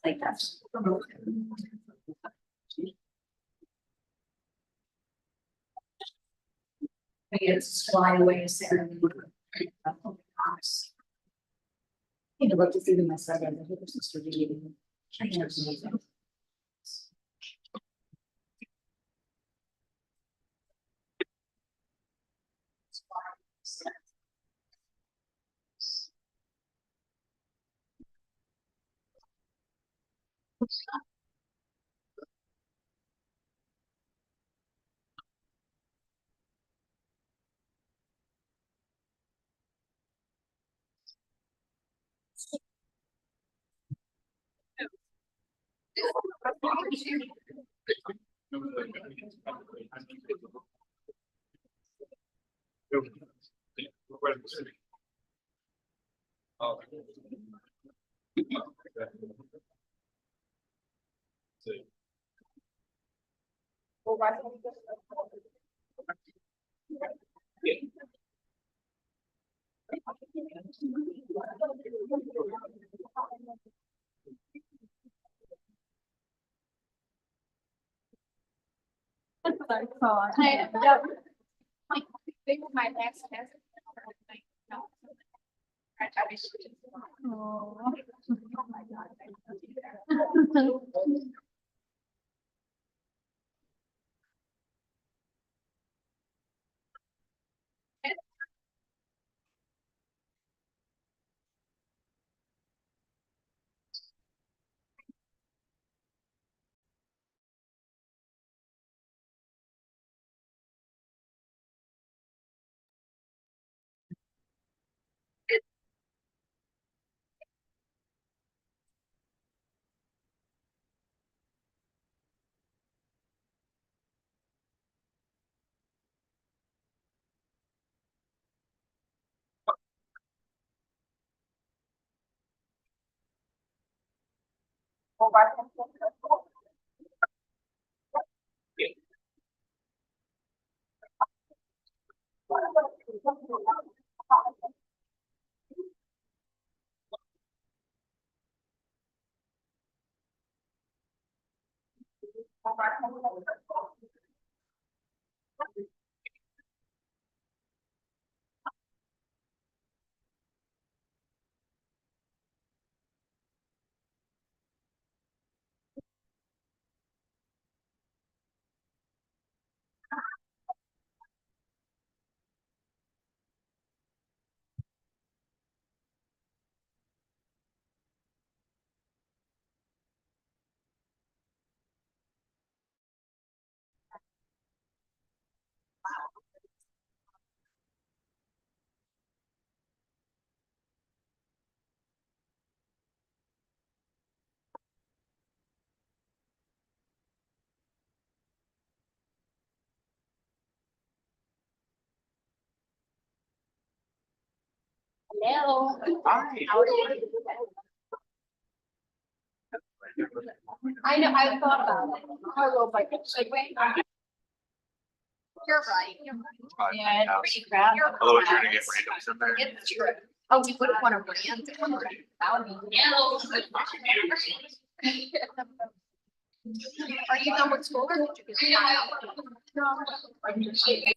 like that's. Maybe it's fly away a ceremony. You know, look to see them myself, I think it's just reading. My next test. Oh my God. Hello. Hi. How are you? I know, I thought about it. I will, but like, wait. You're right. You're right. Yeah, it's pretty crap. Otherwise, you're gonna get randoms in there. It's true. Oh, we wouldn't want to rant. That would be. Are you done with school? Or did you get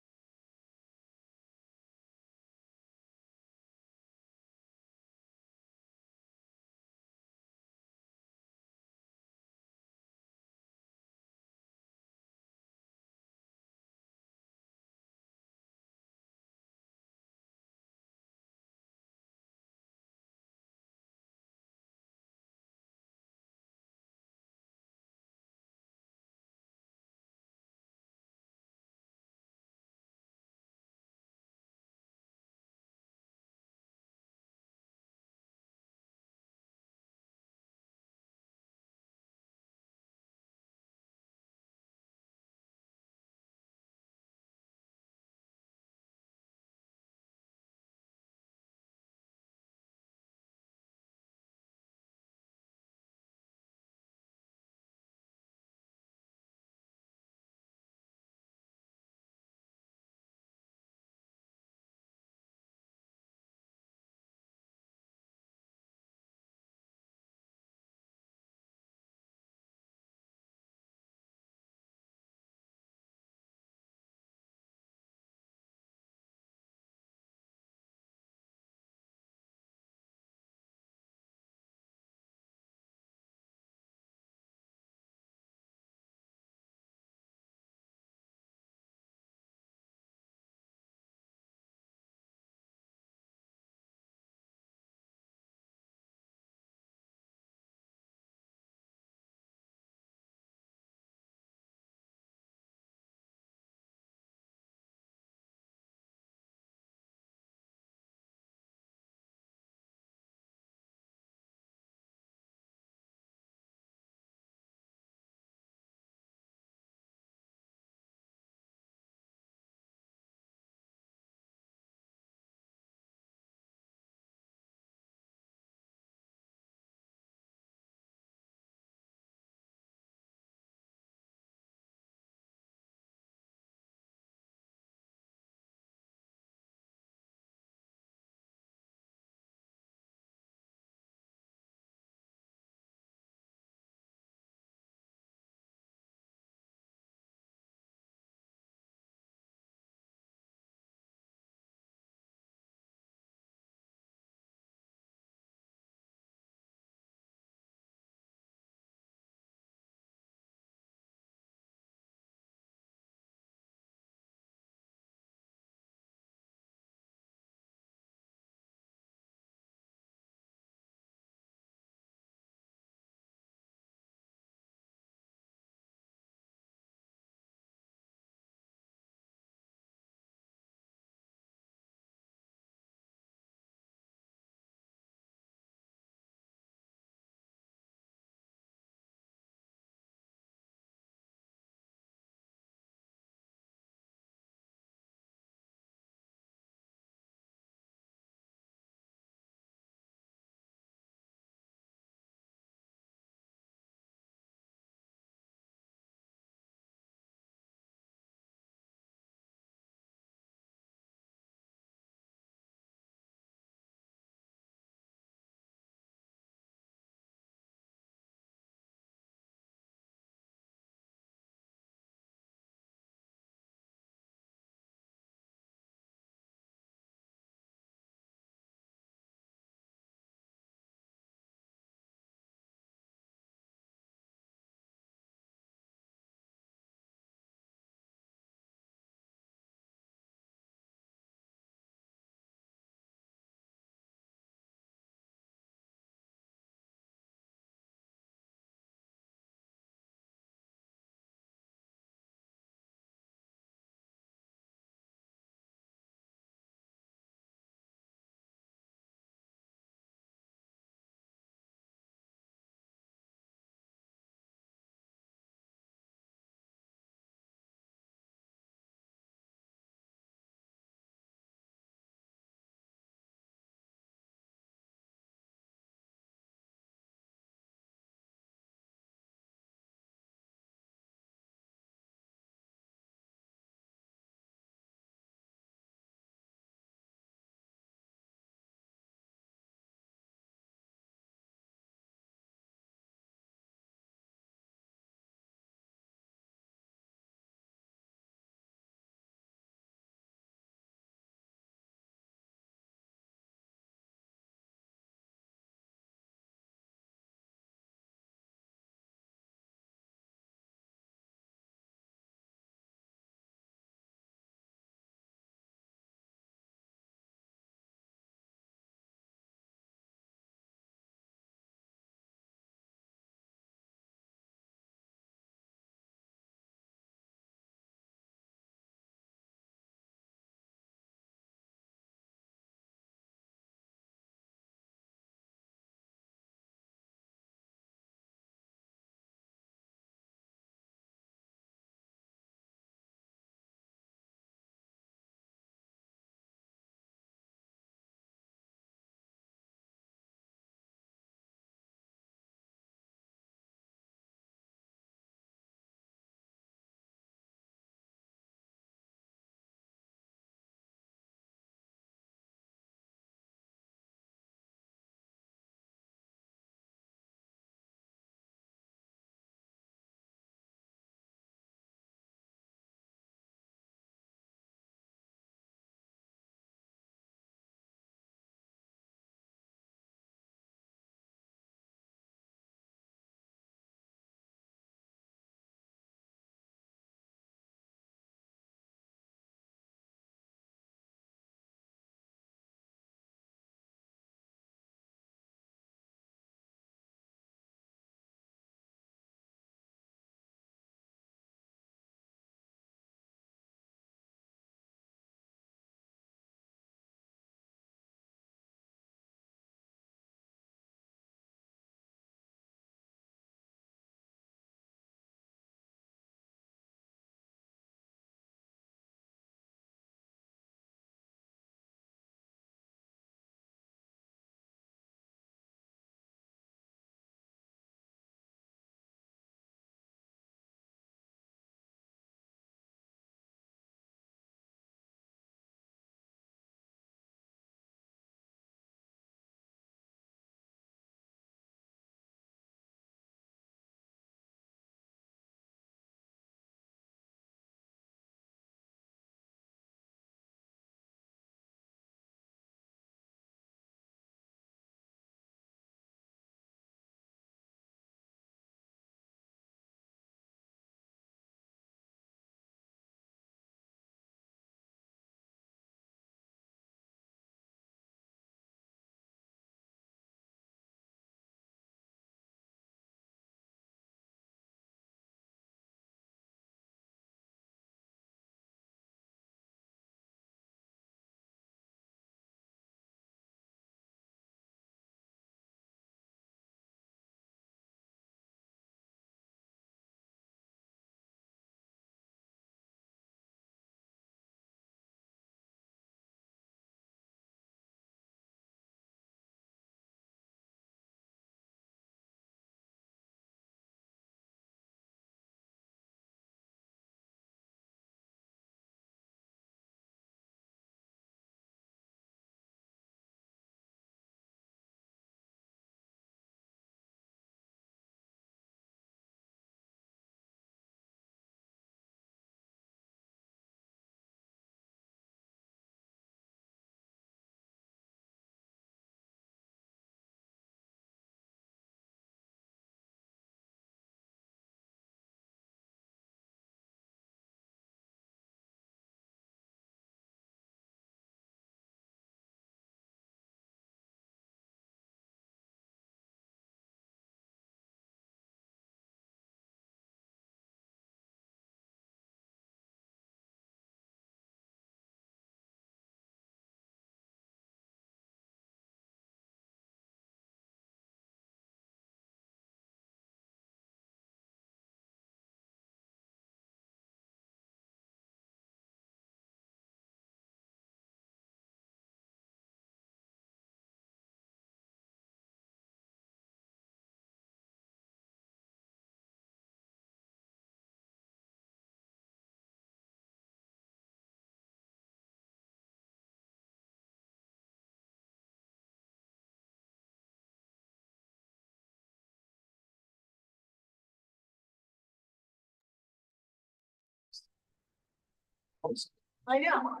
I know.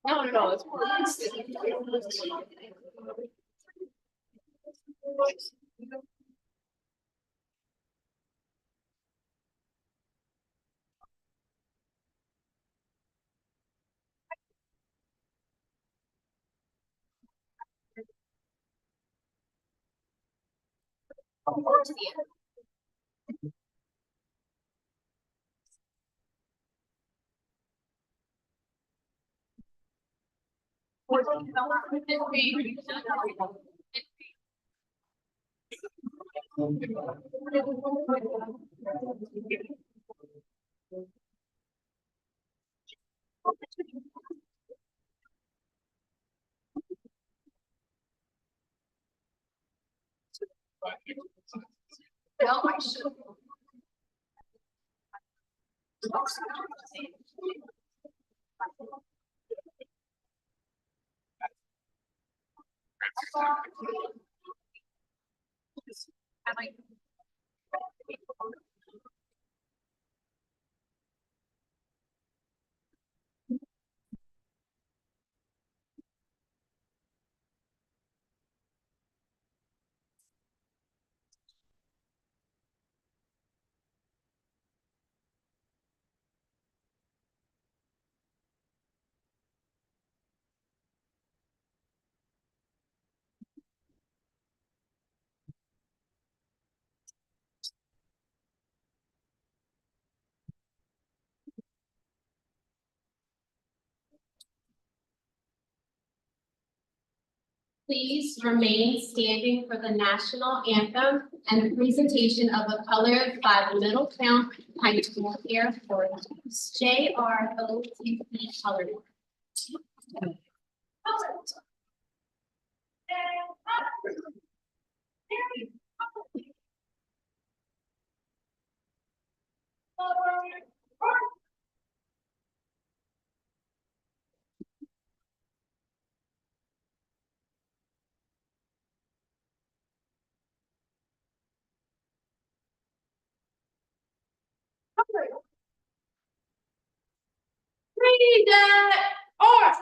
No, no, no, it's. No, I should. I like. Please remain standing for the national anthem and the presentation of a color by the Middletown High School Air Force JROTC color. Read that off.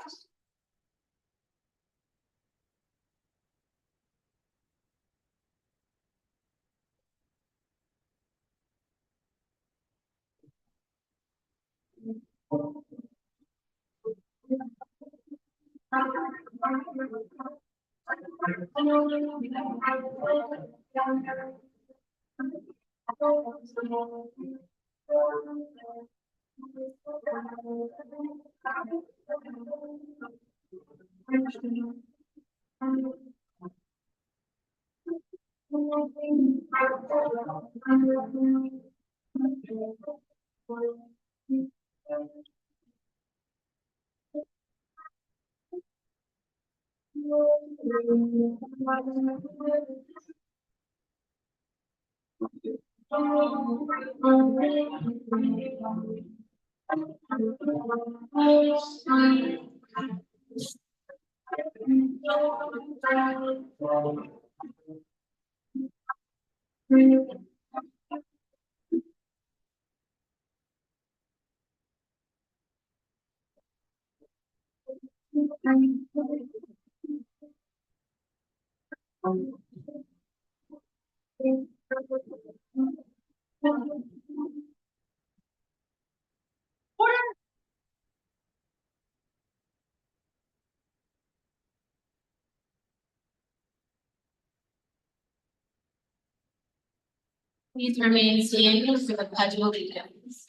Please remain standing for the pledge of allegiance.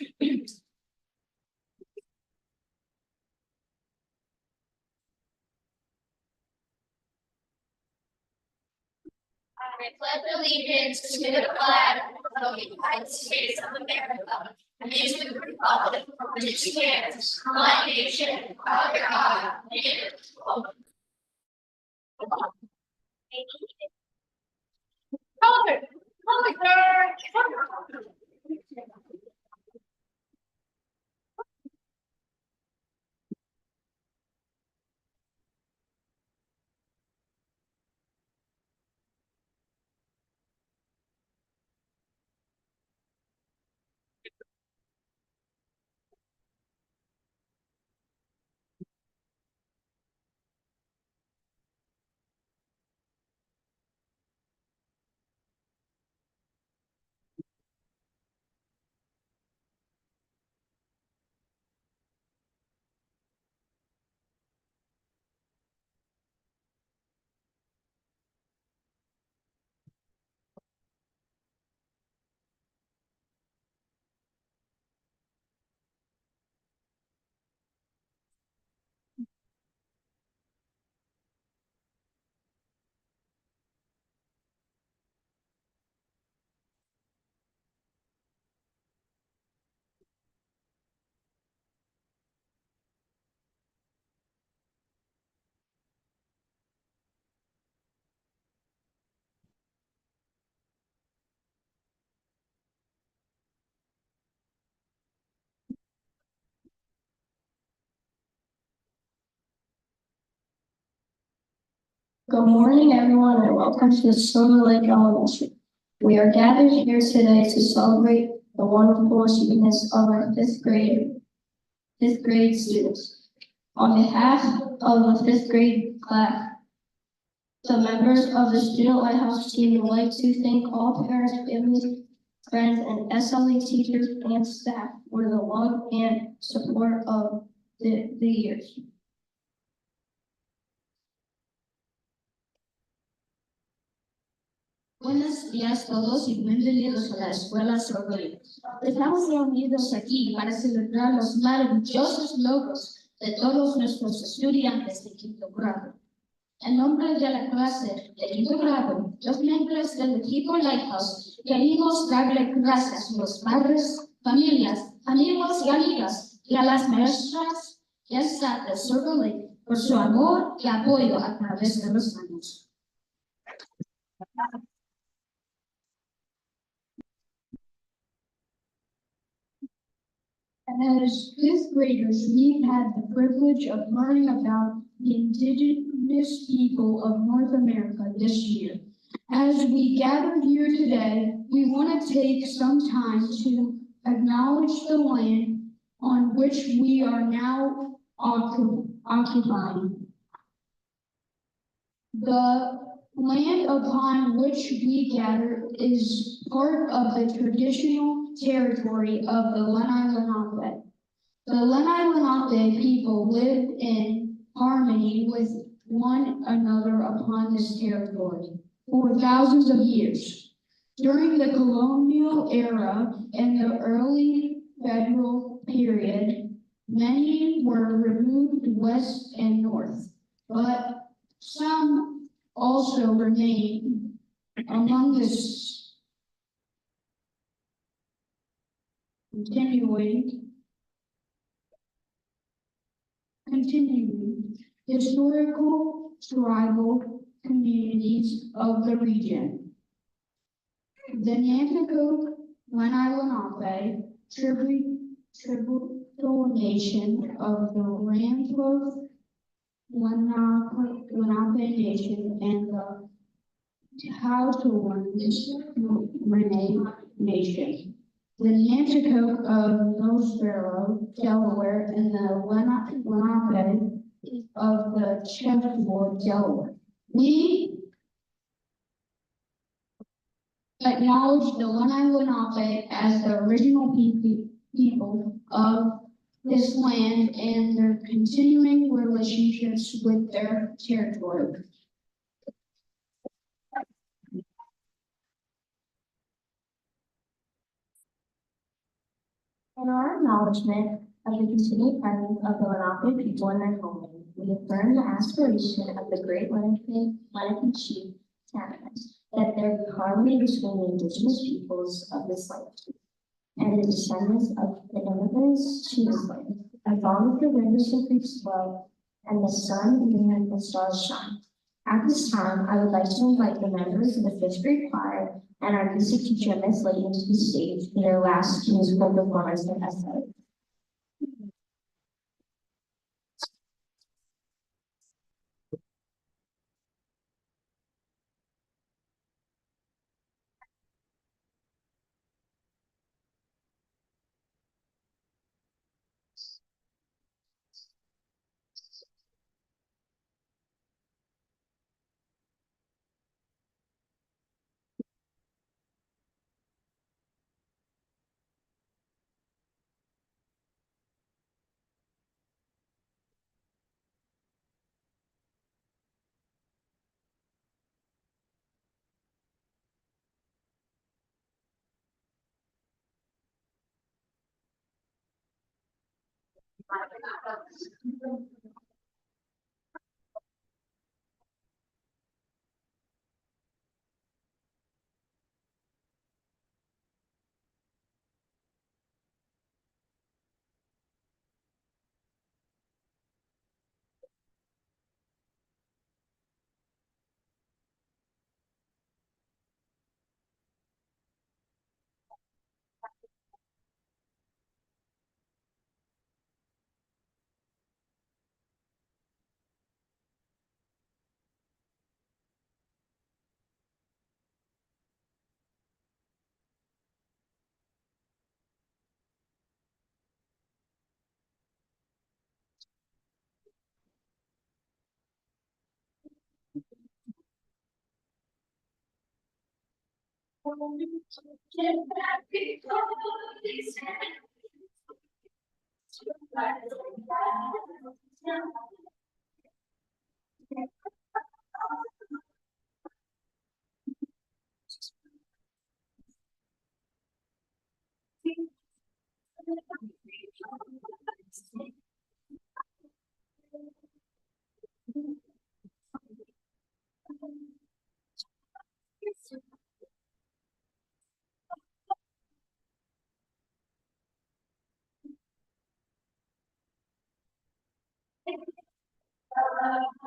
I pledge allegiance to the flag of the United States of America and to the republic for which it stands, one nation, under God, indivisible. Good morning, everyone, and welcome to the Silver Lake Elementary. We are gathered here today to celebrate the wonderful achievements of our fifth grade students. On behalf of the fifth grade class, the members of the Student Lighthouse team would like to thank all parents, families, friends, and SLE teachers and staff for the love and support of the years. Buenos días todos y bienvenidos a la Escuela Sorbelia. Estamos reunidos aquí para celebrar los maravillosos logros de todos nuestros estudiantes de quinto grado. En nombre de la clase de quinto grado, los miembros del equipo Lighthouse queremos darle gracias a los padres, familias, amigos y amigas y a las maestras y al staff de Silver Lake por su amor y apoyo a través de los años. As fifth graders, we've had the privilege of learning about the indigenous people of North America this year. As we gather here today, we want to take some time to acknowledge the land on which we are now occupying. The land upon which we gather is part of the traditional territory of the Lenni Lenape. The Lenape people lived in harmony with one another upon this territory for thousands of years. During the colonial era and the early federal period, many were removed west and north, but some also remain among this continuing historical tribal communities of the region. The Nanticoke Lenape tribal nation of the Rancliffe Lenape Nation and the Renee Nation. The Nanticoke of Nosborough, Delaware, and the Lenape of the Chefwood, Delaware. We acknowledge the Lenape as the original people of this land and their continuing relationships with their territory. In our acknowledgement of the continued presence of the Lenape people in their homeland, we affirm the aspiration of the great Lenape chief, that there be harmony between the indigenous peoples of this land and the descendants of the immigrants to this land, as long as the rivers and creeks flow and the sun, moon, and stars shine. At this time, I would like to invite the members of the fifth grade choir and our music teacher, Miss Layton, to the stage for their last musical performance of SLE.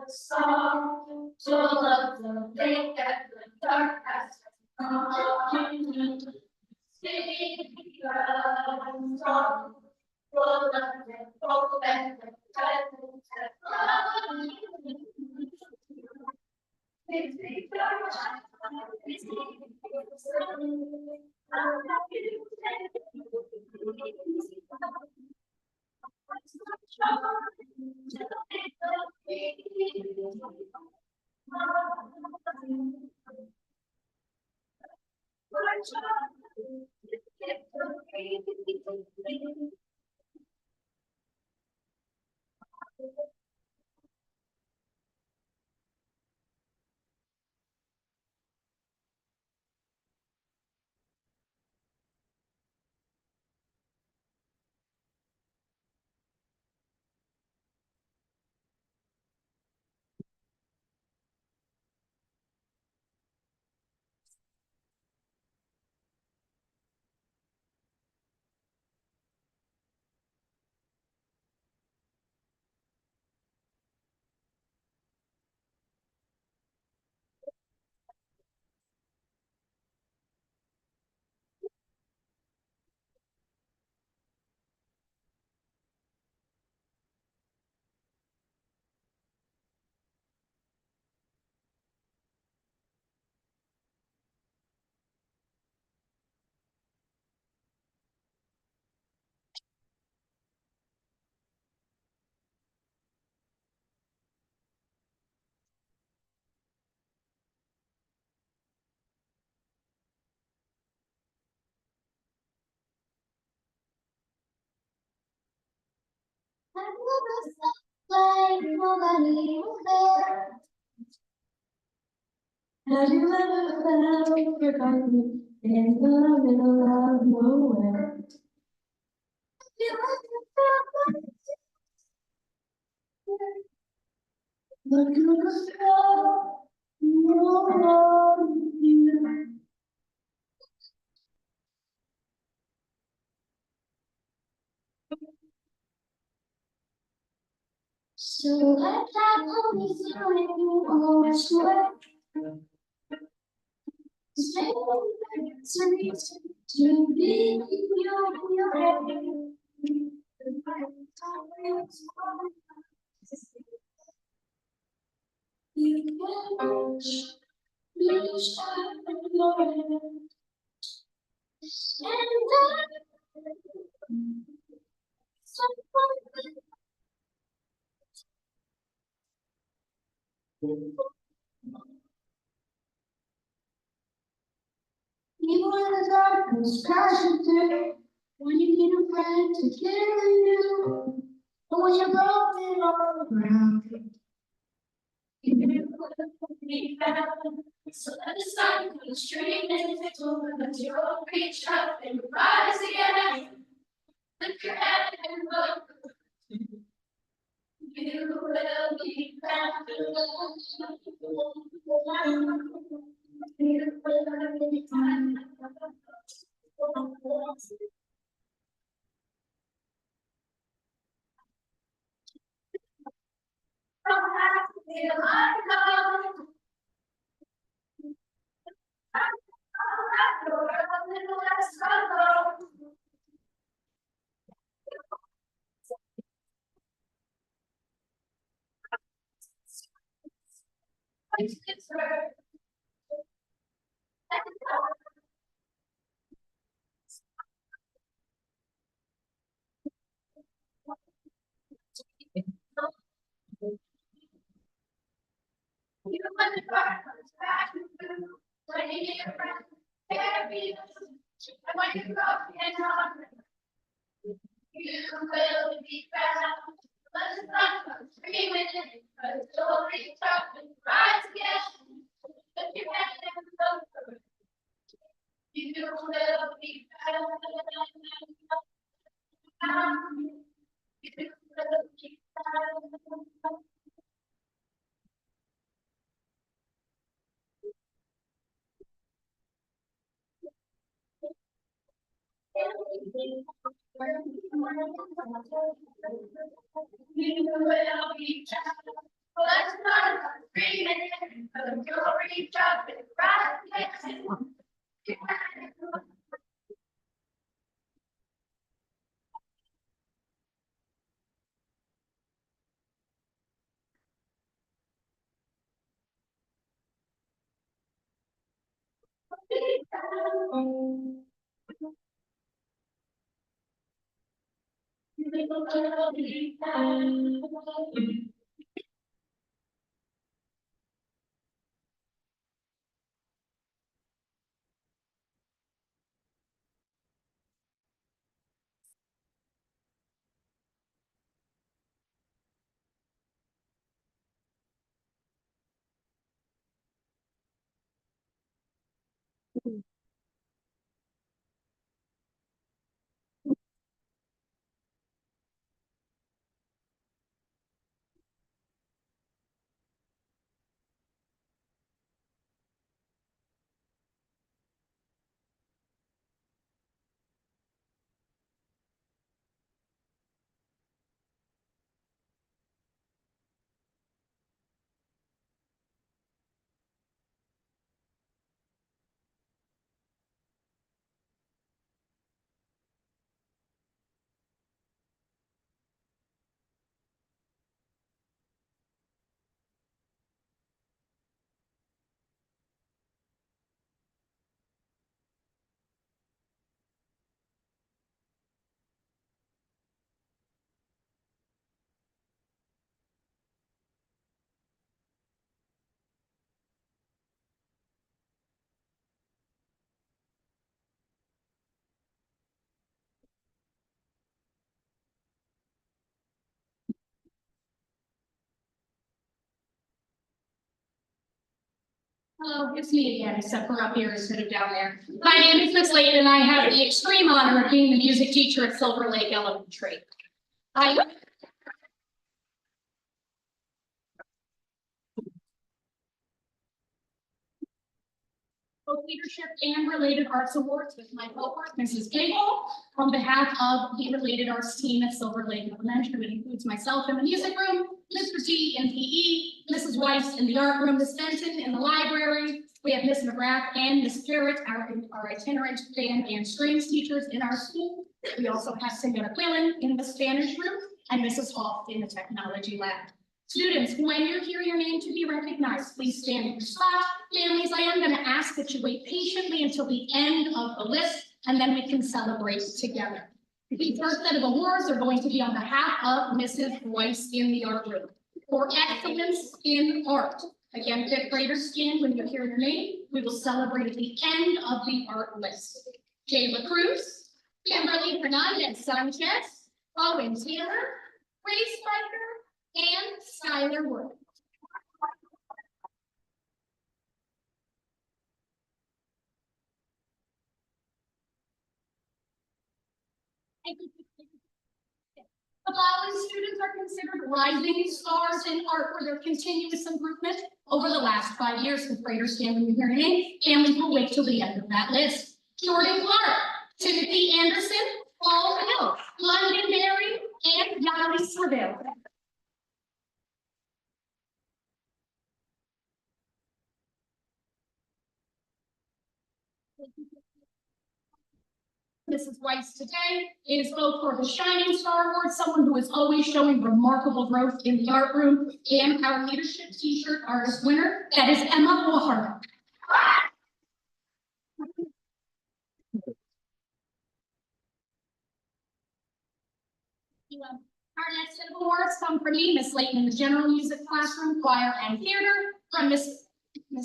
Song, full of the big and the dark past. Sing the song, full of the hope and the presence nobody was there. Have you ever felt forgotten in the middle of nowhere? You ever felt like you could stop no one here? So I can't only feel it, you always swear. Stay to be your head. You can reach out and know it. And someone even in the darkness crashing through, when you need a friend to carry you, and when you're broken on the ground, you will be found. So let the sun come streaming through, but you will reach up and rise again. Lift your head and look, you will be found. You will be found. Hello, it's me again, except for up here instead of down there. My name is Miss Layton, and I have the extreme honor of being the music teacher at Silver Lake Elementary. Both leadership and related arts awards with my cohort, Mrs. Gable, on behalf of the related arts team at Silver Lake Elementary. It includes myself in the music room, Mr. T in PE, Mrs. Weiss in the art room, Miss Benton in the library. We have Miss McGrath and Miss Garrett, our itinerant band and strings teachers in our school. We also have Senora Quillen in the Spanish room and Mrs. Hall in the technology lab. Students, when you hear your name to be recognized, please stand in your spot. Families, I am going to ask that you wait patiently until the end of the list, and then we can celebrate together. The first set of awards are going to be on behalf of Mrs. Weiss in the art room for excellence in art. Again, fifth graders stand when you hear your name. We will celebrate at the end of the art list. Jayla Cruz, Kimberly Hernandez Sanchez, Owen Taylor, Grace Spiker, and Skylar Wood. The following students are considered rising stars in art for their continuous improvement over the last 5 years. The graders stand when you hear your name, and we will wait till the end of that list. Jordan Clark, Timothy Anderson, Paul Hill, London Berry, and Yali Slaville. Mrs. Weiss today is both for the Shining Star Award, someone who is always showing remarkable growth in the art room, and our leadership t-shirt artist winner, that is Emma O'Hara. Our next set of awards come from me, Miss Layton in the general music classroom, choir, and theater, from Miss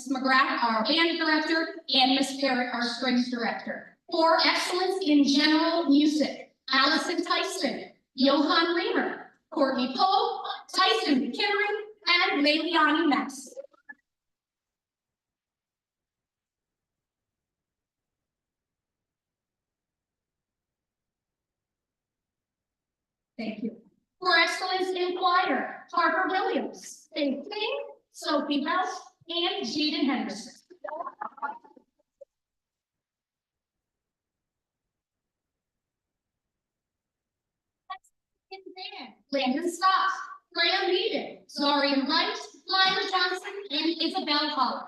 McGrath, our band director, and Miss Parrott, our strings director. For excellence in general music, Allison Tyson, Johan Reamer, Courtney Pope, Tyson McKinnon, and Leiliani Metz. Thank you. For excellence in choir, Harper Williams, Faith King, Sophie Bell, and Jaden Henderson. In band, Landon Scott, Graham Eden, Zorian Wright, Lila Johnson, and Isabel Holland.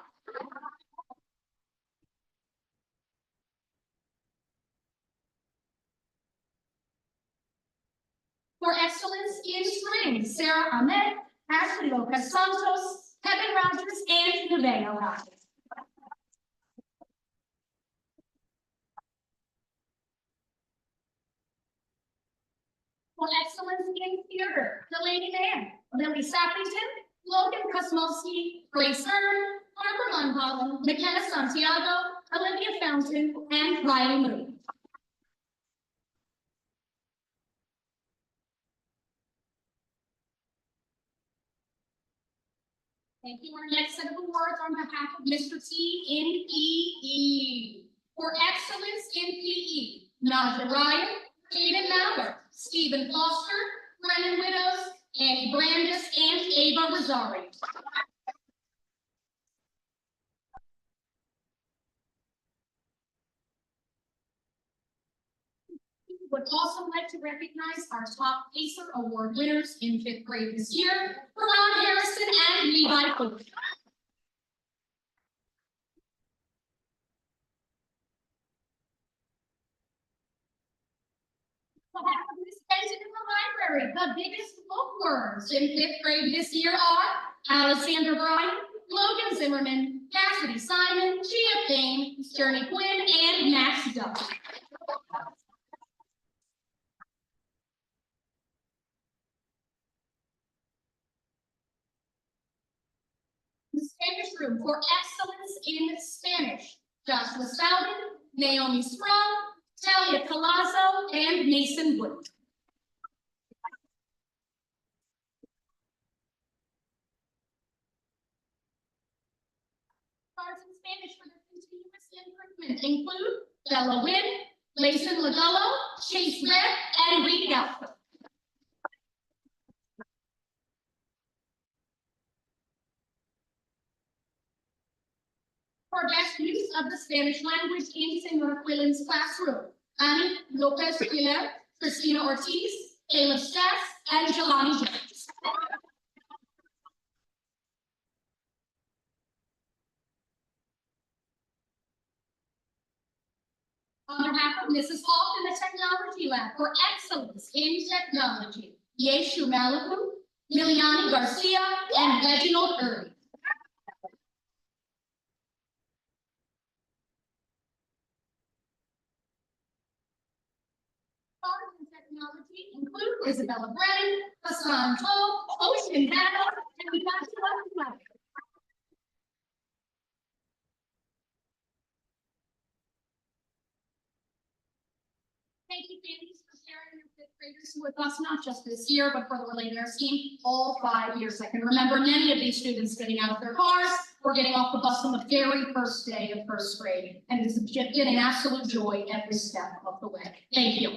For excellence in strings, Sarah Ahmed, Ashley Lopez Santos, Kevin Rogers, and Nevaeh Rogers. For excellence in theater, Delaney Mann, Lily Sappington, Logan Kosmowski, Grace Hearn, Harper Lundholm, McKenna Santiago, Olivia Fountain, and Riley Moody. Thank you. Our next set of awards on behalf of Mr. T in PE. For excellence in PE, Naja Ryan, Aiden Mauer, Stephen Foster, Brennan Widows, Annie Brandis, and Ava Rosario. Would also like to recognize our top PACER Award winners in 5th grade this year, Ron Harrison and Levi Cooper. Miss Benton in the library, the biggest bookworms in 5th grade this year are Alexander Bryan, Logan Zimmerman, Cassidy Simon, Gia Payne, Journey Quinn, and Max Duff. The Spanish room for excellence in Spanish, Joshua Spalding, Naomi Sprung, Talia Palazzo, and Mason Wood. Arts include Bella Wynn, Layson Lagallo, Chase Red, and Reed Gallo. For best use of the Spanish language in Senor Quillen's classroom, Annie Lopez Pilar, Christina Ortiz, Caleb Stress, and Jelani Jones. On behalf of Mrs. Hall and the Technology Lab for Excellence in Technology, Yeshu Malibu, Liliani Garcia, and Reginald Irving. Arts and technology include Isabella Brennan, Hassan Toll, Ocean Battle, and Joshua. Thank you, families, for sharing your fifth graders with us, not just this year, but for the Related Arts team, all 5 years. I can remember many of these students getting out of their cars or getting off the bus on the very first day of first grade, and it's getting absolute joy every step of the way. Thank you.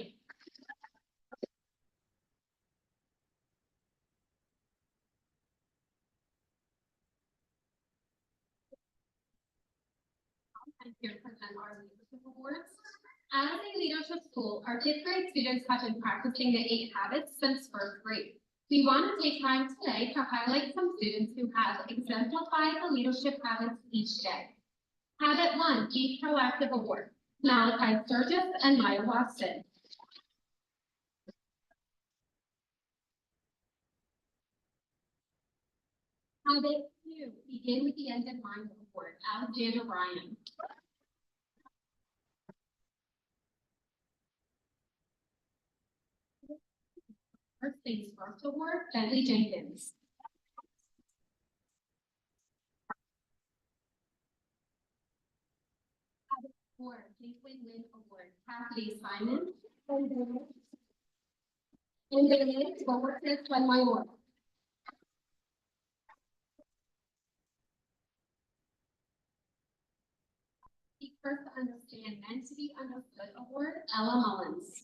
I'm here to present our leadership awards. As a leadership school, our fifth grade students have been practicing the 8 habits since first grade. We want to take time today to highlight some students who have exemplified the leadership habits each day. Habit 1, Be Proactive Award, Malachi Sturgis and Maya Watson. Habit 2, Begin with the End in Mind Award, Alexander Ryan. First Things First Award, Bentley Jenkins. Habit 4, Gateway Win Award, Cassidy Simon. And then Borges Mayor. Seek First to Understand, Meant to Be Understood Award, Ella Mullins.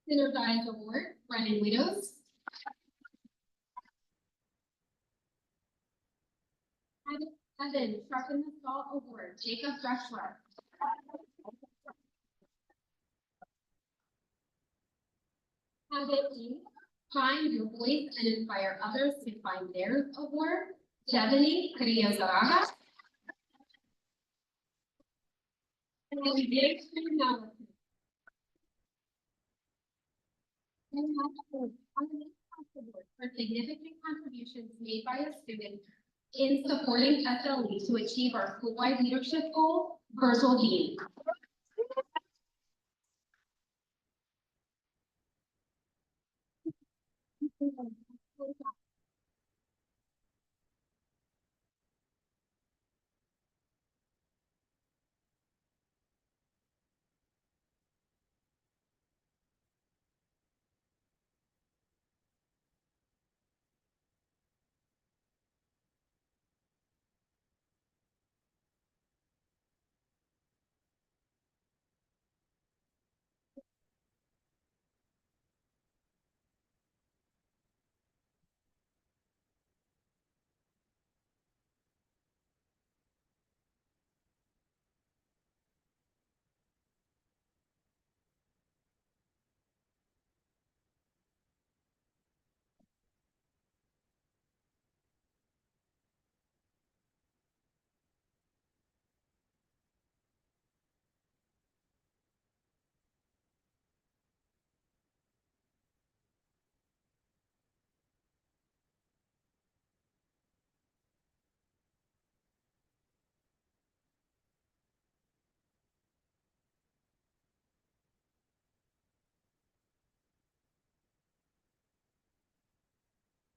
Synergize Award, Brennan Widows. Habit 7, Sharpen the Saw Award, Jacob Dreschler. Habit 8, Find Your Voice and Inspire Others to Find Theirs Award, Devini Criazaraga. And then we did analysis. And for significant contributions made by a student in supporting SLE to achieve our school-wide leadership goal, Virgil Dean.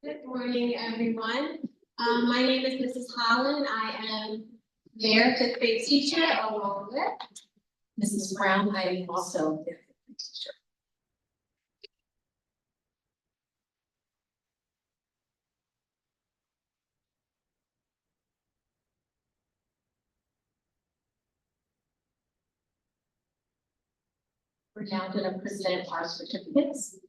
Good morning, everyone. My name is Mrs. Holland. I am their fifth grade teacher along with Mrs. Brown. I am also their fifth grade teacher. We're now going to present our certificates.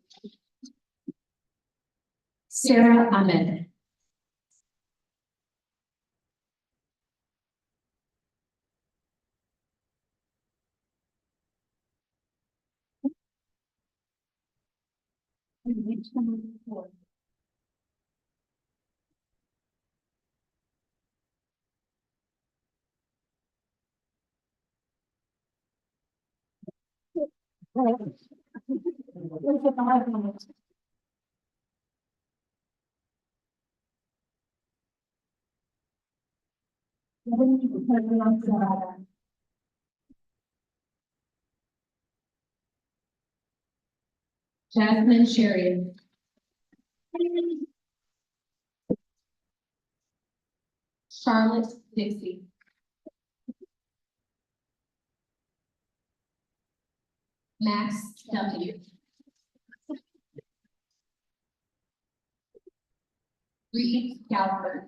Sarah Ahmed. Jasmine Sherry. Charlotte Dixie. Max W. Reed Galford.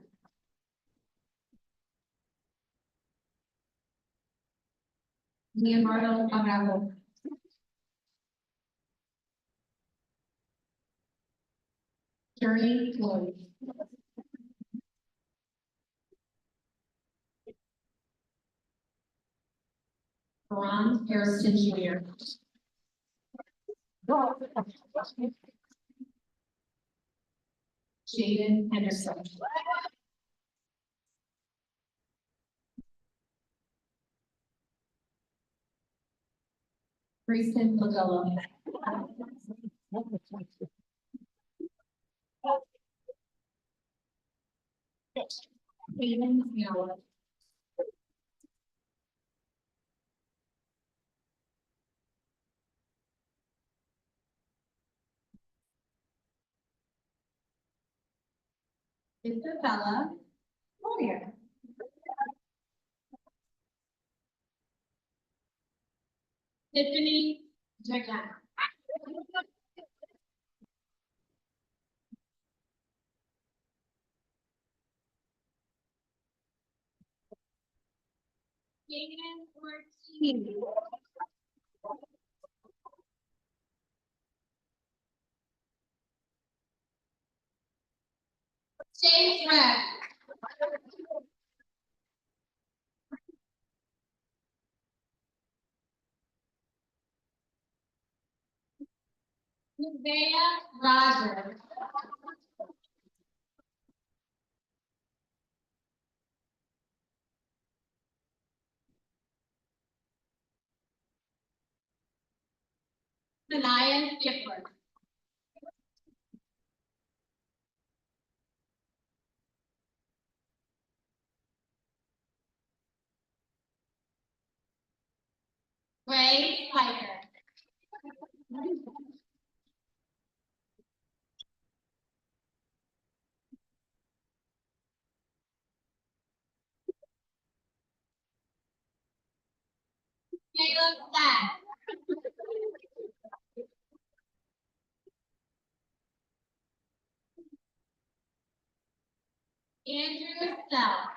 Leonardo Araujo. Journey Floyd. Ron Harrison Jr. Jaden Henderson. Grayson Lagello. Hayden Miller. Isabella Moyer. Tiffany Jagan. Jaden Ortiz. James Red. Nevaeh Rogers. Sanaya Gifford. Ray Piper. Caleb Stack. Andrew Sell.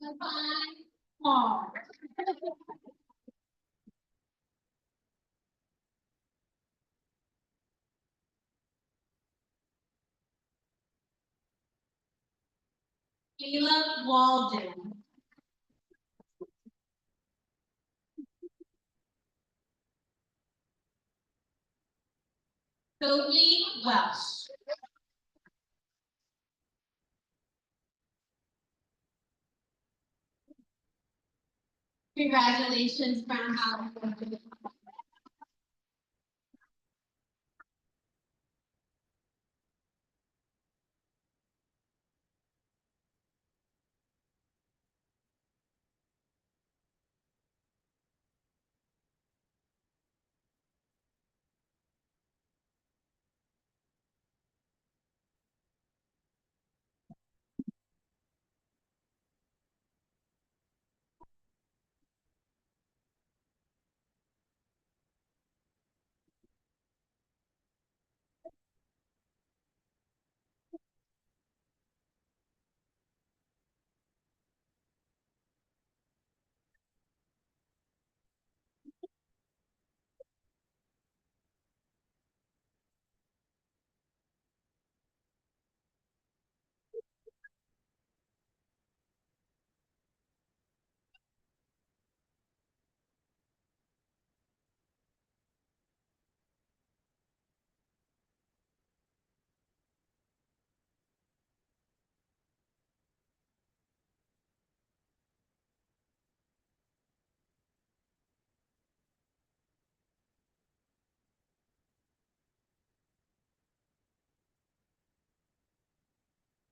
Devon Paul. Caleb Walden. Sophie Welsh. Congratulations, Brown House.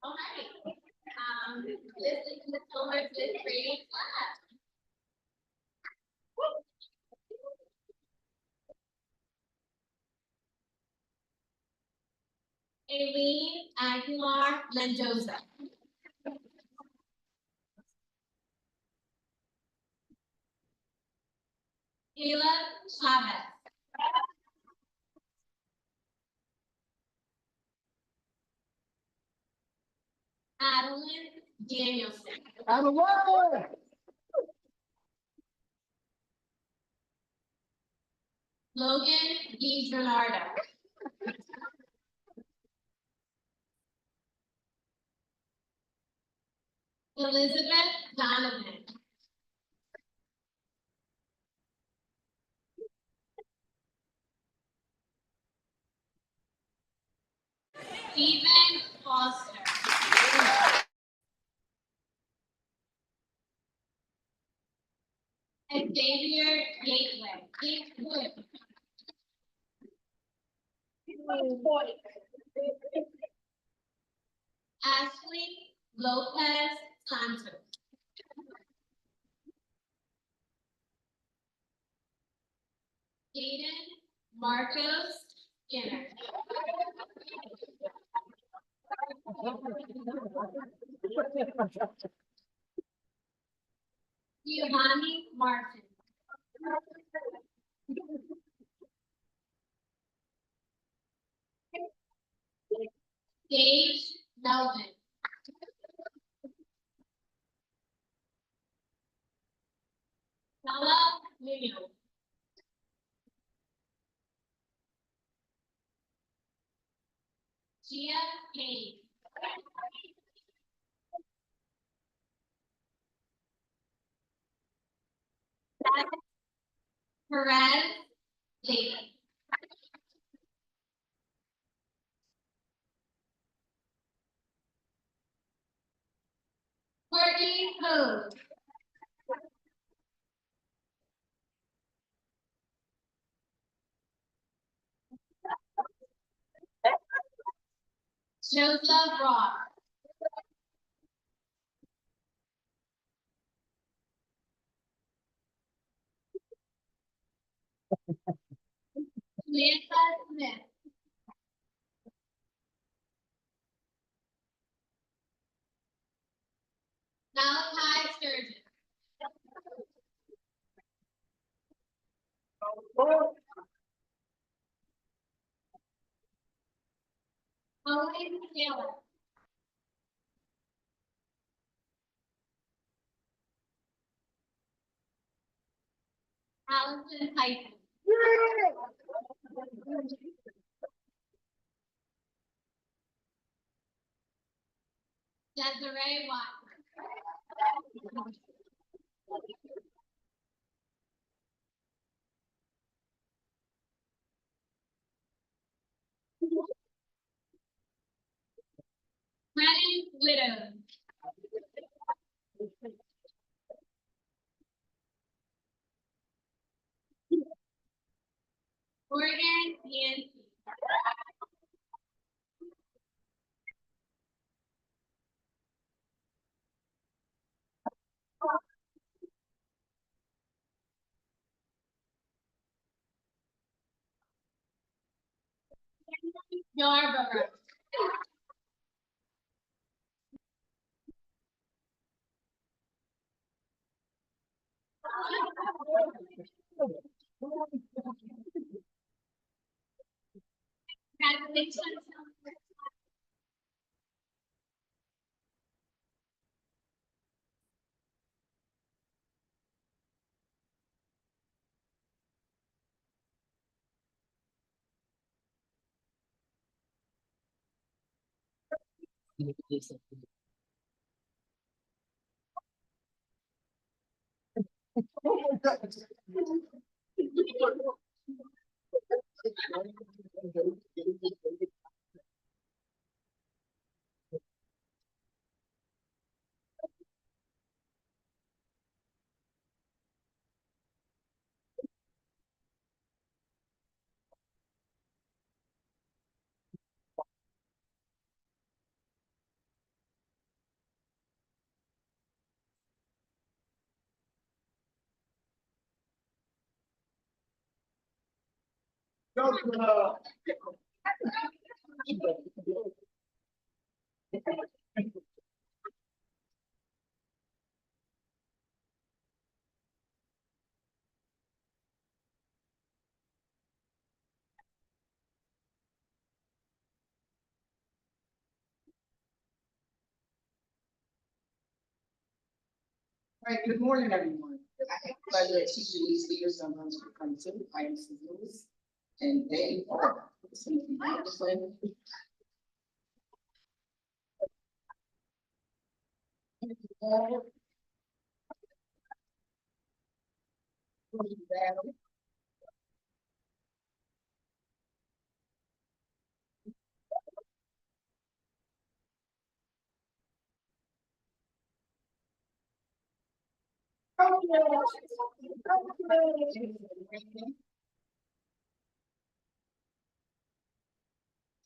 All right. This is the color fifth grade class. Aileen Aguilar Mendoza. Caleb Chavez. Adeline Danielson. Logan DiGernardo. Elizabeth Donovan. Stephen Foster. Xavier Gateway. Ashley Lopez Santos. Jaden Marcos Skinner. Giovanni Martin. Gage Melvin. Stella Munoz. Gia Hayes. Perez David. Courtney Code. Joseph Ross. Samantha Smith. Malachi Sturgeon. Owen Taylor. Allison Tyson. Desiree Watson. Brennan Widows. Morgan Yancey. Yarborough. Congratulations. All right, good morning, everyone. I have the pleasure of teaching these leaders on how to come to I am Lewis and they are.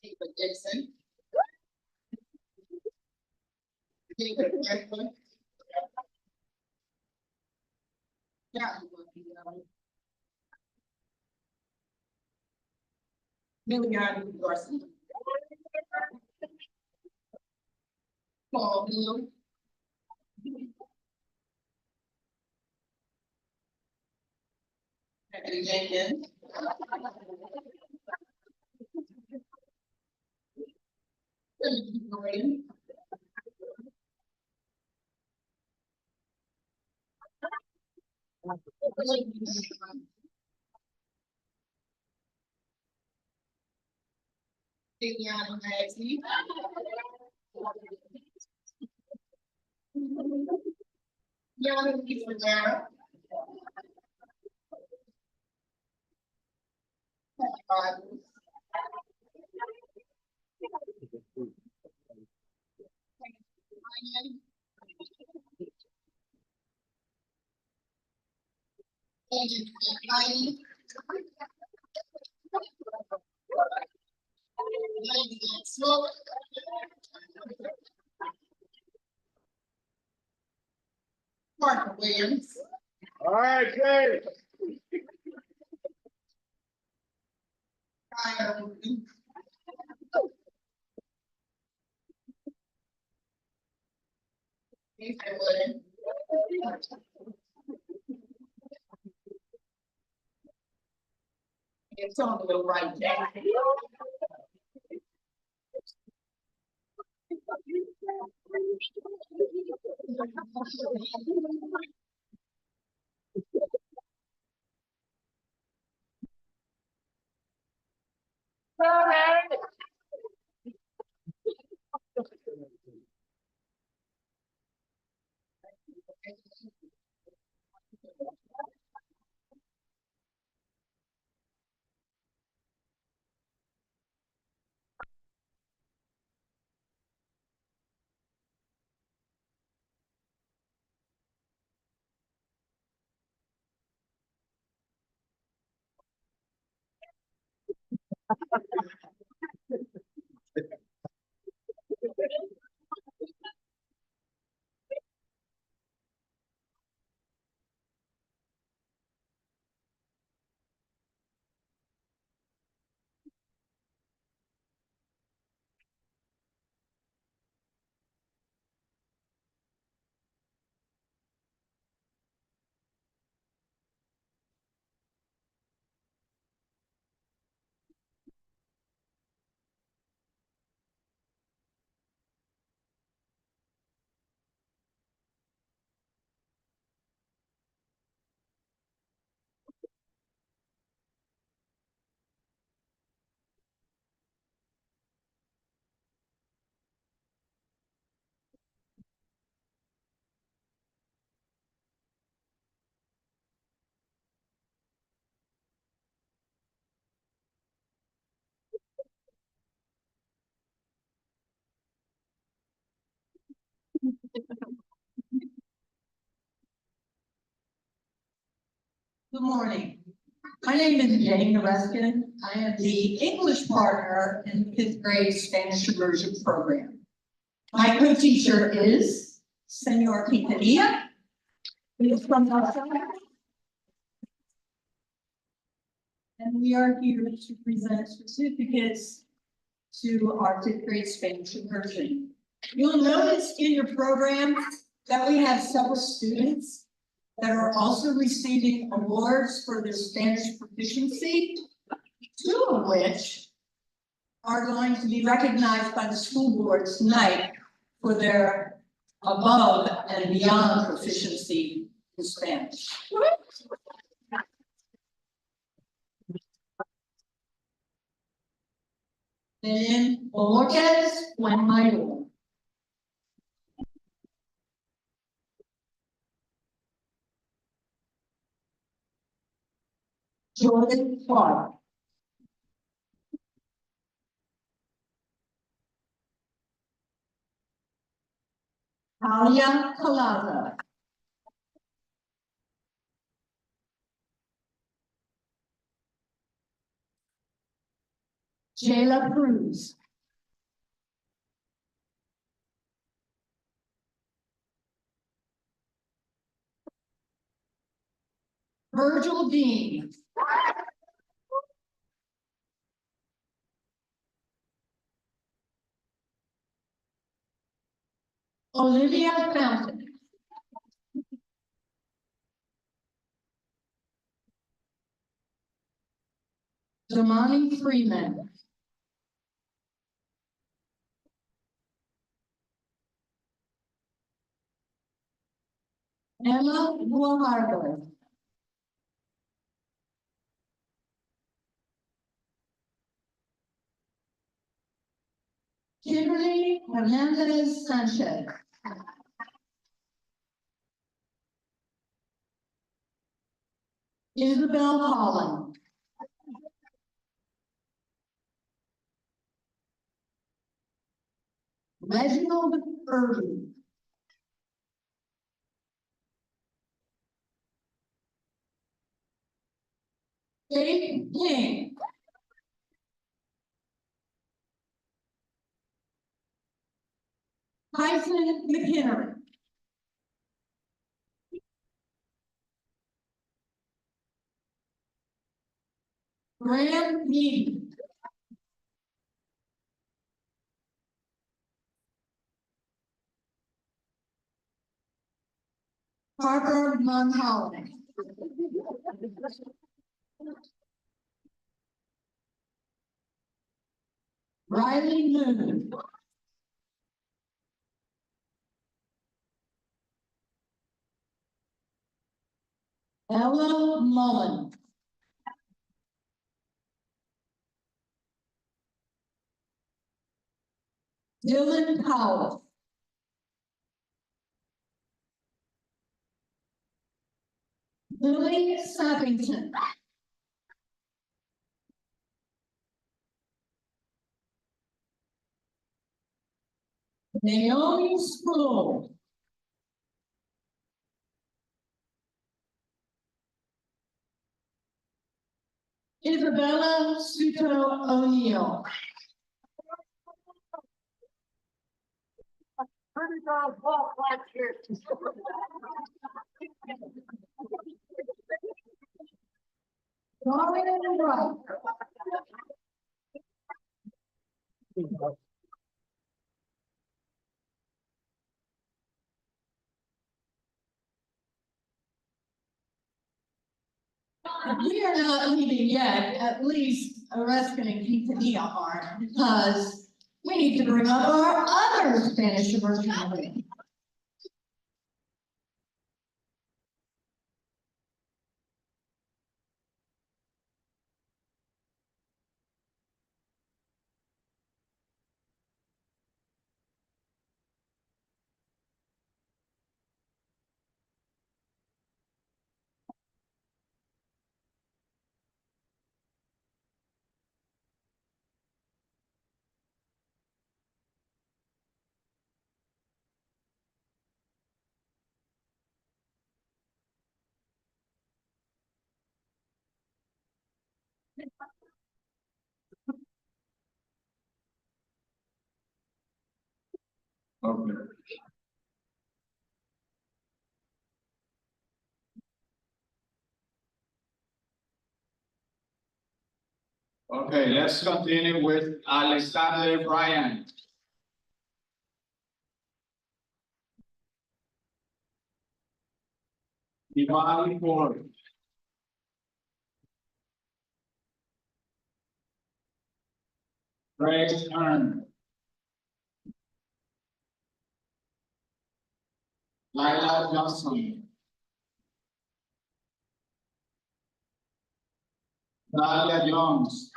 David Dixon. David Franklin. Lilian Garcia. Paul Hill. Anthony Jenkins. Timothy Green. Viviana Maxey. Yana Rivera. Mark Williams. All right, Jay. Kyle Rubin. Nathan Wood. Antonio Wright. Good morning. My name is Jane Ruskin. I am the English partner in the fifth grade Spanish immersion program. My co-teacher is Senor Quintanilla, who is from El Salvador. and we are here to present certificates to our fifth grade Spanish immersion. You'll notice in your program that we have several students that are also receiving awards for their Spanish proficiency, two of which are going to be recognized by the school board tonight for their above and beyond proficiency in Spanish. Then, Borges Fuenmayor. Jordan Clark. Talia Colaza. Jayla Cruz. Virgil Dean. Olivia Fountain. Damani Freeman. Emma Guajardo. Kimberly Hernandez Sanchez. Isabel Holland. Reginald Irving. Faith King. Tyson McHenry. Graham Mead. Parker Monholland. Riley Moon. Ella Mullen. Dylan Powell. Lily Sappington. Naomi Sproul. Isabella Suto O'Neill. Pretty dog walk like this. Dorian Wright. We are not leaving yet, at least Orescan and Quintanilla aren't, because we need to bring up our other Spanish immersion program. Okay. Okay, let's continue with Alexander Bryan. Diwali Ford. Grace Earn. Lila Johnson. Dalia Jones.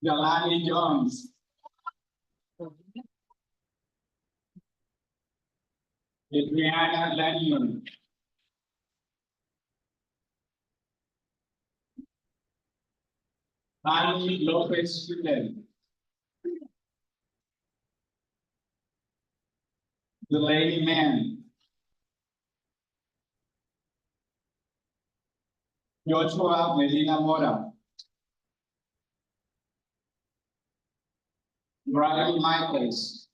Jelani Jones. Adriana Daniel. Annie Lopez Fidel. The Lady Man. Joshua Medina Mora. Brian Michaels.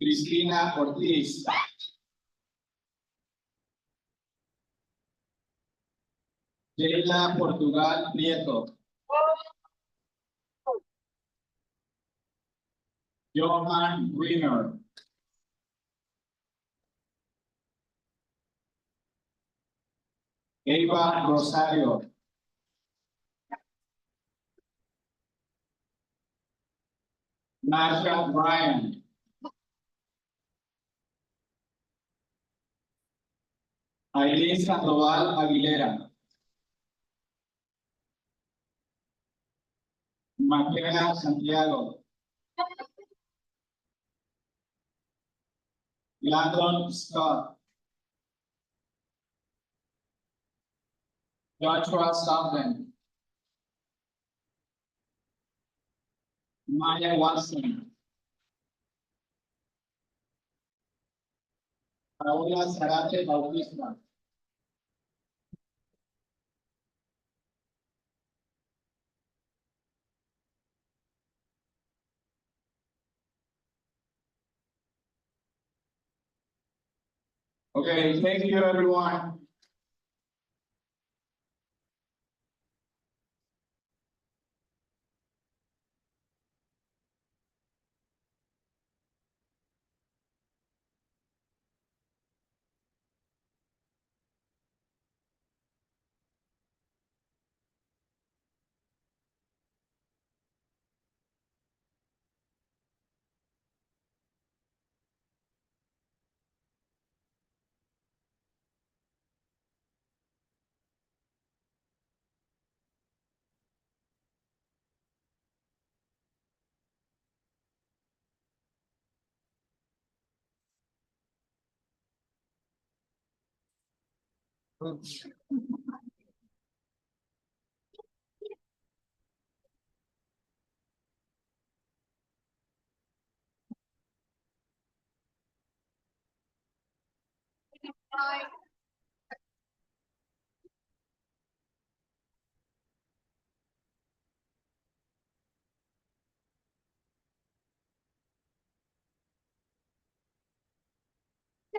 Cristina Ortiz. Sheila Portugal Prieto. Johan Greener. Eva Rosario. Nasha Bryan. Aileen Sandoval Aguilera. Maquena Santiago. Landon Scott. Joshua Southern. Maya Watson. Paola Zarate Bautista. Okay, thank you, everyone.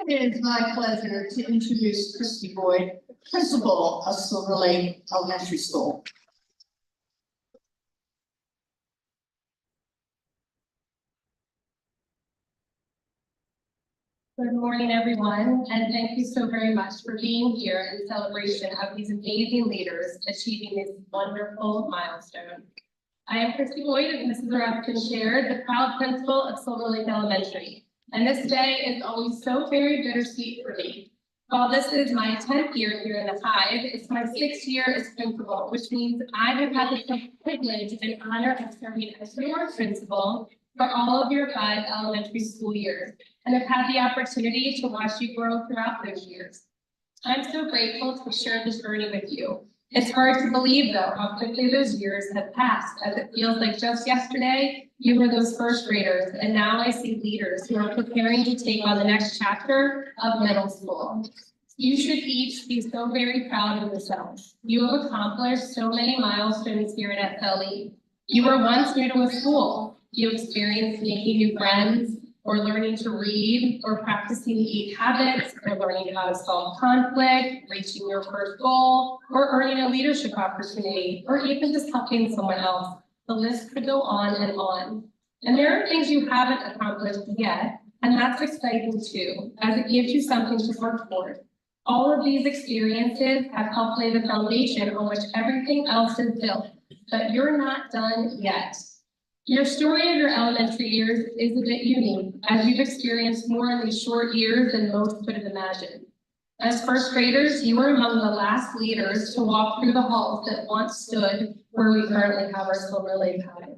It is my pleasure to introduce Christy Boyd, principal of Silver Lake Elementary School. Good morning, everyone, and thank you so very much for being here in celebration of these amazing leaders achieving this wonderful milestone. I am Christy Boyd, as Mrs. Raskin shared, the proud principal of Silver Lake Elementary. And this day is always so very bittersweet for me. While this is my 10th year here in the Hive, it's my 6th year as principal, which means I have had the privilege and honor of serving as your principal for all of your 5 elementary school years, and have had the opportunity to watch you grow throughout those years. I'm so grateful to share this journey with you. It's hard to believe, though, how quickly those years have passed, as it feels like just yesterday, you were those first graders, and now I see leaders who are preparing to take on the next chapter of middle school. You should each be so very proud of yourselves. You have accomplished so many milestones here at SLE. You were once new to a school. You experienced making new friends, or learning to read, or practicing the 8 habits, or learning how to solve conflict, reaching your first goal, or earning a leadership opportunity, or even just helping someone else. The list could go on and on. And there are things you haven't accomplished yet, and that's exciting too, as it gives you something to work toward. All of these experiences have helped lay the foundation on which everything else is built, but you're not done yet. Your story of your elementary years is a bit unique, as you've experienced more in these short years than most could have imagined. As first graders, you were among the last leaders to walk through the halls that once stood where we currently have our Silver Lake High.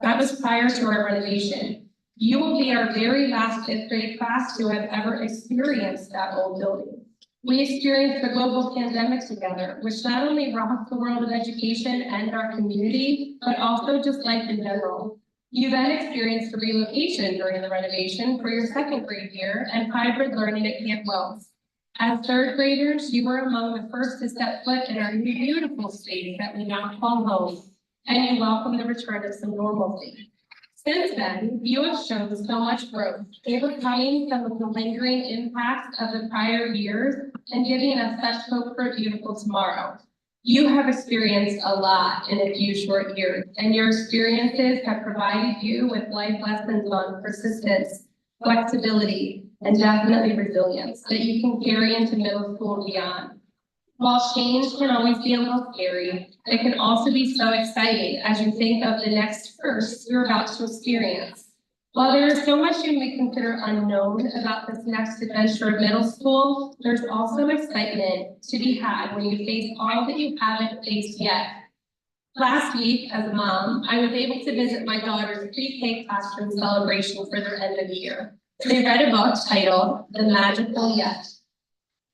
That was prior to our renovation. You will be our very last 5th grade class to have ever experienced that old building. We experienced the global pandemic together, which not only rocked the world of education and our community, but also just life in general. You then experienced the relocation during the renovation for your 2nd grade year and hybrid learning at Camp Wells. As 3rd graders, you were among the first to step foot in our new beautiful space that we now call home, and you welcome the return of some normalcy. Since then, you have shown so much growth, overcoming some of the lingering impacts of the prior years and giving us such hope for a beautiful tomorrow. You have experienced a lot in a few short years, and your experiences have provided you with life lessons on persistence, flexibility, and definitely resilience that you can carry into middle school and beyond. While change can always be a little scary, it can also be so exciting as you think of the next first you're about to experience. While there is so much you may consider unknown about this next adventure of middle school, there's also excitement to be had when you face all that you haven't faced yet. Last week, as a mom, I was able to visit my daughter's pre-K classroom celebration for their end of the year. They read a book titled The Magical Yet.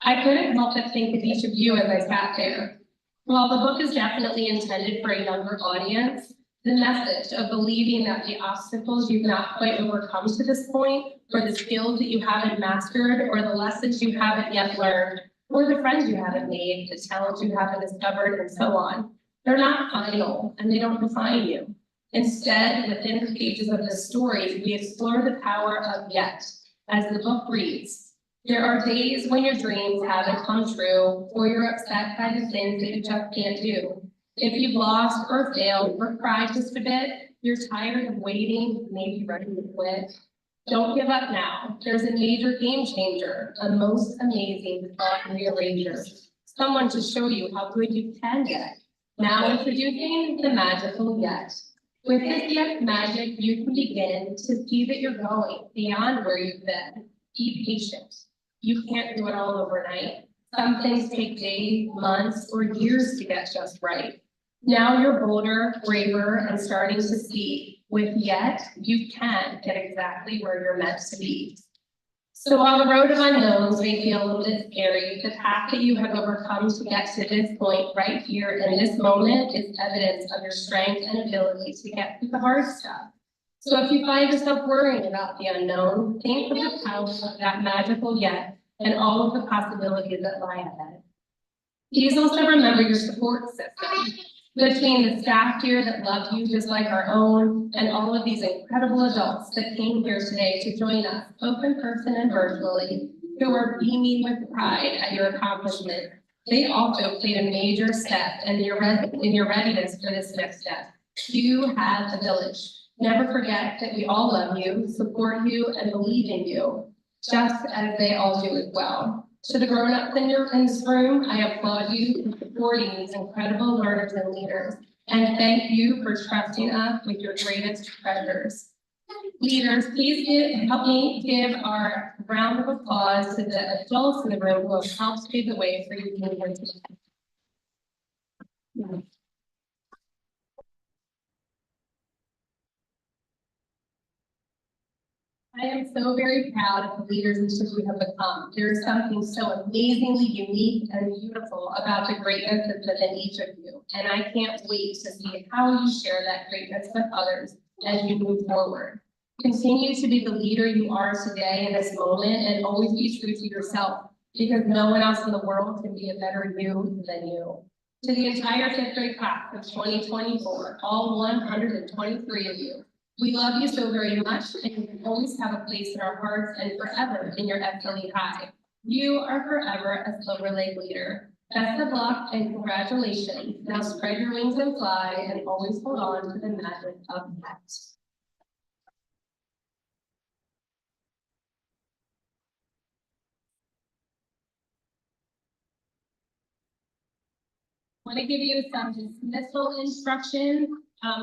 I couldn't help but think of each of you as I sat there. While the book is definitely intended for a younger audience, the message of believing that the obstacles you've not quite overcome to this point, or the skills that you haven't mastered, or the lessons you haven't yet learned, or the friends you haven't made, the talents you haven't discovered, and so on, they're not final and they don't define you. Instead, within the pages of the story, we explore the power of yet. As the book reads, there are days when your dreams haven't come true, or you're upset by the things that you just can't do. If you've lost or failed or cried just a bit, you're tired of waiting, maybe ready to quit. Don't give up now. There's a major game changer, a most amazing thought rearranger, someone to show you how good you can get. Now introducing the magical yet. With this yet magic, you can begin to see that you're going beyond where you've been. Be patient. You can't do it all overnight. Some things take days, months, or years to get just right. Now you're bolder, braver, and starting to see. With yet, you can get exactly where you're meant to be. So while the road of unknowns may feel a little bit scary, the path that you have overcome to get to this point right here in this moment is evidence of your strength and ability to get through the hard stuff. So if you find yourself worrying about the unknown, think of the power of that magical yet and all of the possibilities that lie ahead. Please also remember your support system. Between the staff here that love you just like our own, and all of these incredible adults that came here today to join us, both in person and virtually, who are beaming with pride at your accomplishment, they also played a major step in your readiness for this next step. You have a village. Never forget that we all love you, support you, and believe in you, just as they all do as well. To the grown-ups in this room, I applaud you for supporting these incredible learners and leaders, and thank you for trusting us with your greatest treasures. Leaders, please help me give our round of applause to the adults in the room who have helped pave the way for you to here today. I am so very proud of the leaders each of you have become. There is something so amazingly unique and beautiful about the greatness that's within each of you. And I can't wait to see how you share that greatness with others as you move forward. Continue to be the leader you are today in this moment and always be true to yourself, because no one else in the world can be a better you than you. To the entire 5th grade class of 2024, all 123 of you, We love you so very much, and you will always have a place in our hearts and forever in your SLE High. You are forever a Silver Lake leader. Best of luck and congratulations. Now spread your wings and fly, and always hold on to the magic of that. Want to give you some dismissal instructions.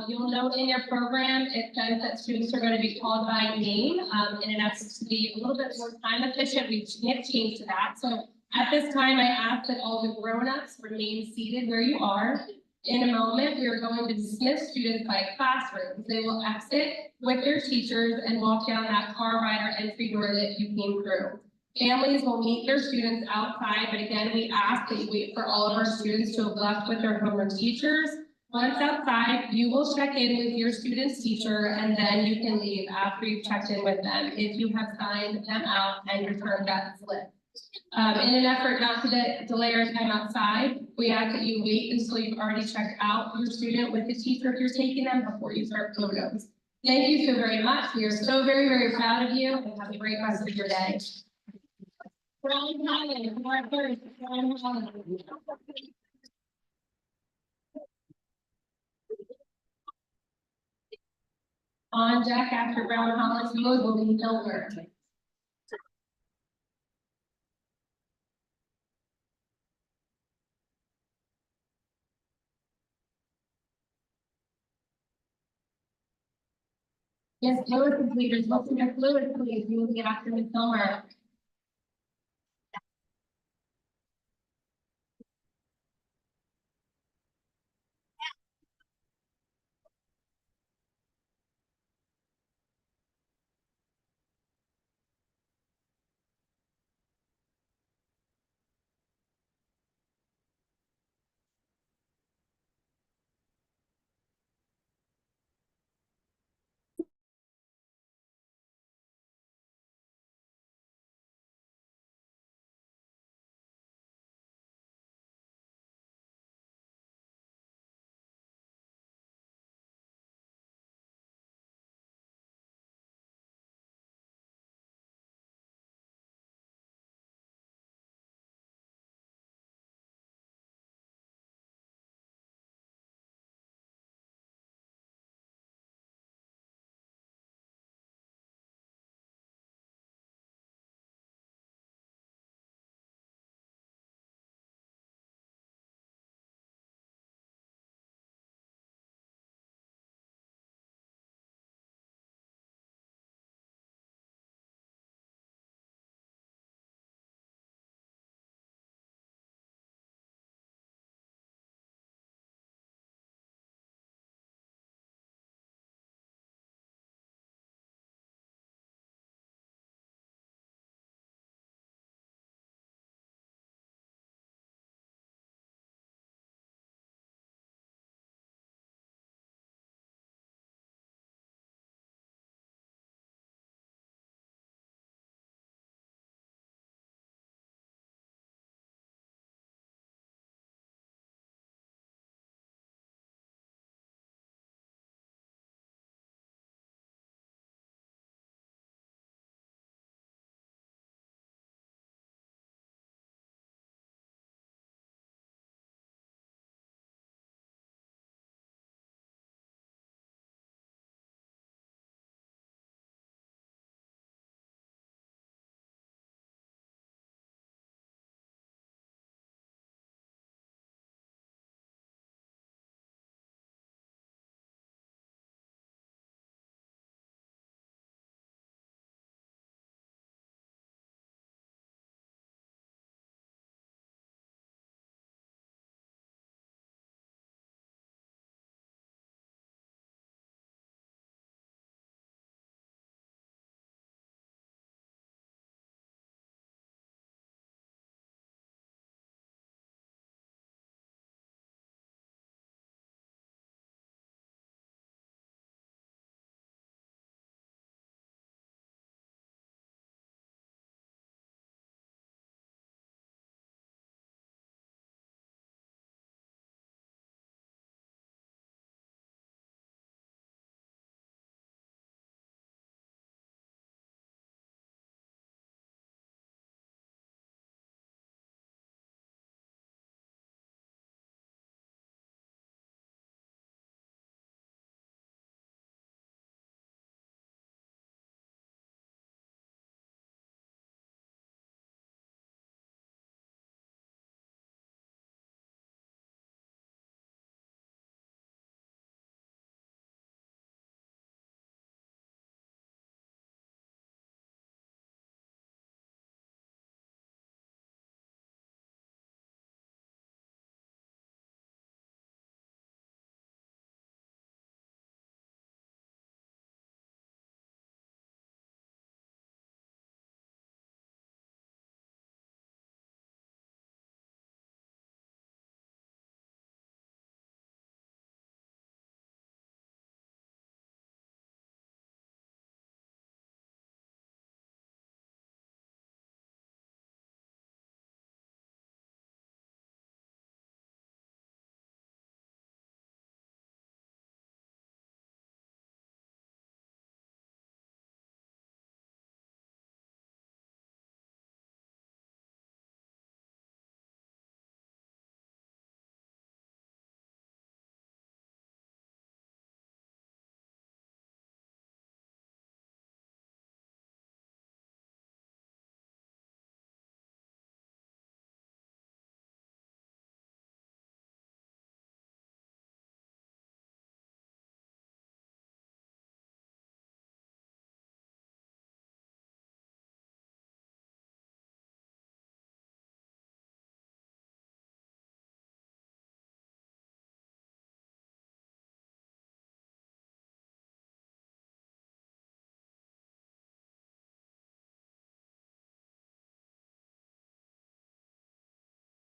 You'll note in your program, it says that students are going to be called by name. In an effort to be a little bit more time efficient, we can't change to that. So at this time, I ask that all the grown-ups remain seated where you are. In a moment, we are going to dismiss students by classrooms. They will exit with their teachers and walk down that car rider entry door that you came through. Families will meet their students outside, but again, we ask that you wait for all of our students to have left with their homeroom teachers. Once outside, you will check in with your student's teacher, and then you can leave after you've checked in with them if you have signed them out and returned that slip. In an effort not to delay our time outside, we ask that you wait until you've already checked out your student with the teacher if you're taking them before you start photos. Thank you so very much. We are so very, very proud of you, and have a great rest of your day. Brown Holland, Mark first, Brown Holland. On Jack after Brown Hollis, Rose will be Hilbert. Yes, Lewis completers, Wilson F. Lewis, please, moving after Ms. Silmer.